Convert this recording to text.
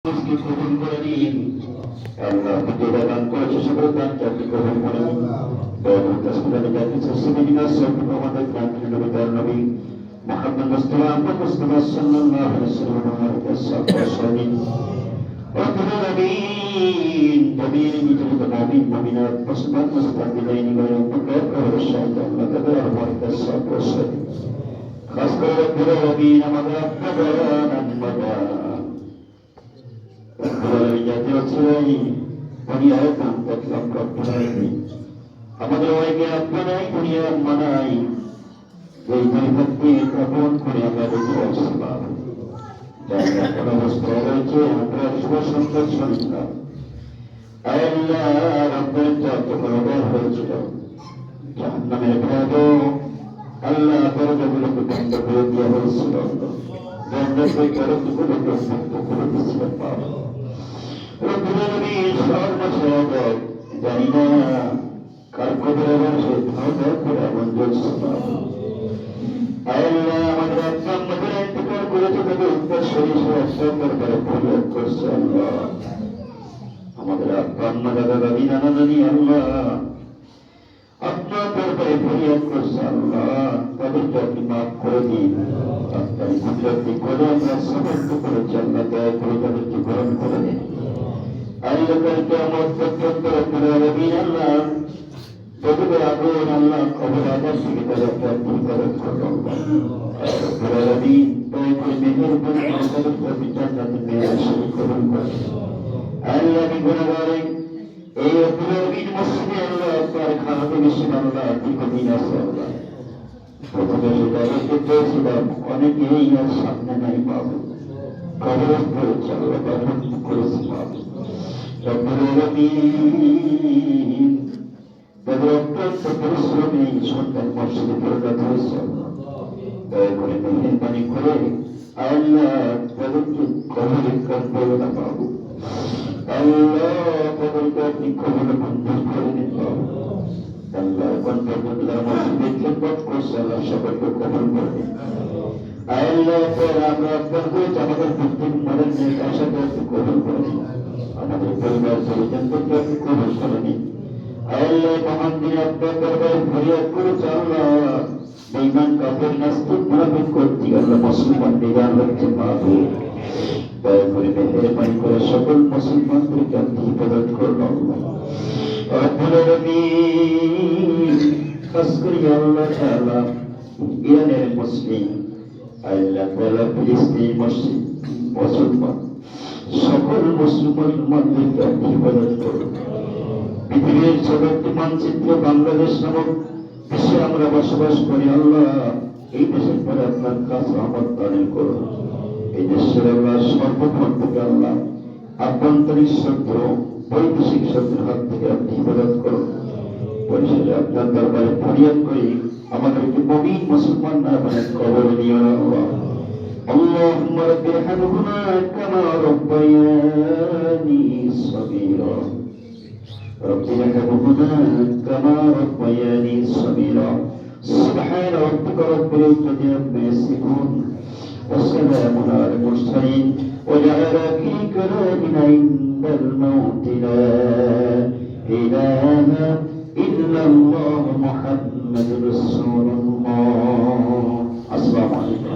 কে কবুল করে নিন। আল্লাহ যেটা দান করেছে সকল দানকে আপনি কবুল করে নিন। দয়াবান রাসূলুল্লাহ যা সাইয়্যিদিনা সাল্লাল্লাহু আলাইহি ওয়াসাল্লাম নবী মুহাম্মদ মুস্তাফা মুস্তাফা সাল্লাল্লাহু আলাইহি ওয়াসাল্লাম রব্বুল আমিন জমিন মিজুদ মুমিন মুমিনাত মুসলমান মুস্তাকিদিন ওয়া মুকাত ওয়া শাইতান তাদের বরকত সাল্লাল্লাহু খাস করে রব্বুল আমিন আমাদের আপনাদের নামটা আমাদের অনেকে আপনারাই দুনিয়া মানাই এই পরিবর্তে আপন করে আমরা বেঁচে আসলাম যারা কোন অবস্থায় রয়েছে আমরা শুভ সন্তান শুনলাম আল্লাহ রব্বের যত বড় হয়েছিল জাহান্নামের ভয়াবহ আল্লাহ দরজাগুলোকে বন্ধ করে দেওয়া হয়েছিল জান্নাতের দরজাগুলোকে মুক্ত করে দিয়েছিলেন বাবা জানি না কার কবর সে ধর করে এমন জ্বলছে আল্লাহ আমাদের আপনার ইন্তেকাল করেছে তাকে উত্তর শরীরে একসঙ্গের পরে ফরিয়াদ করছে আল্লাহ আমাদের আব্বা দাদা দাদি নানা নানি আল্লাহ আপনার দরবারে ফরিয়াদ করছে আল্লাহ তাদেরকে আপনি মাফ করে দিন আপনার গুজরাটি করে আমরা সমর্থ করেছি আল্লাহ দয়া করে তাদেরকে গ্রহণ করে দিন আল্লাহ কিয়ামত পর্যন্ত রব্বুল আলামিন আল্লাহ প্রতিটা আগুন আল্লাহ কবর আযাব থেকে তাদেরকে মুক্ত করুন রব্বুল আলামিন দয়া করে মেহেরবানি করে তাদেরকে আপনি জান্নাতে নিয়ে আসুন কবুল করুন আল্লাহ কি গুনাহগারে এই রব্বুল আলামিন মসজিদে আল্লাহ আপনার খানাতে বেশি আল্লাহ দীর্ঘদিন আছে আল্লাহ প্রথমে তাদেরকে চেয়েছিলাম অনেকেই আর সামনে নাই পাবো কবর করেছে আল্লাহ কবর করেছে পাবো রব্বুল আলামিন তাদের অত্যন্ত পরিশ্রমে সন্তান মসজিদে পরিণত হয়েছে দয়া করে মেহেরবানি করে আল্লাহ তাদেরকে কবরে করবে না পাবো আল্লাহ তাদেরকে আপনি কবরে মঞ্জুর করে দিন পাবো আল্লাহ কন্ট্রোল মসজিদে খেদমত করছে আল্লাহ সবাইকে কবর করে দিন আল্লাহ আমরা আপনার হয়েছে আমাদের প্রত্যেক মনের নেক আশাকে আপনি কবর করে দিন আমাদের পরিবার পরিজনকে আপনি কবর করে নিন আল্লাহ মহান দিন আপনার দরবারে ফরিয়াদ করেছে আল্লাহ বেঈমান কাফের নাস্তিক মুনাফিক কর্তৃক আল্লাহ মুসলমান নিরান হচ্ছে মাহবুব দয়া করে মেহেরবানি করে সকল মুসলমানদেরকে আপনি হিফাজত করুন আল্লাহ রব্বুল আলামিন খাস করে আল্লাহ তাআলা ইরানের মুসলিম আল্লাহ তাআলা ফিলিস্তিন মুসলমান সকল মুসলমানদেরকে আপনি হিফাজত করুন পৃথিবীর ছোট একটি মানচিত্র বাংলাদেশ নামক দেশে আমরা বসবাস করি আল্লাহ এই দেশের পরে আপনার কাছে রহমত দান করুন এই দেশের আল্লাহ সর্বক্ষণ থেকে আল্লাহ আভ্যন্তরীণ শত্রু বৈদেশিক শত্রুর হাত থেকে আপনি হিফাজত করুন পরিশেষে আপনার দরবারে ফরিয়াদ করি আমাদেরকে মুমিন মুসলমান না বানান কবরে নিও না আল্লাহ اللهم رب ارحمهما كما ربياني صغيرا رب ارحمهما كما ربياني صغيرا سبحان ربك رب العزة عما يصفون وسلام على المرسلين وجعل في كلامنا عند الموت لا إله إلا الله محمد رسول الله السلام عليكم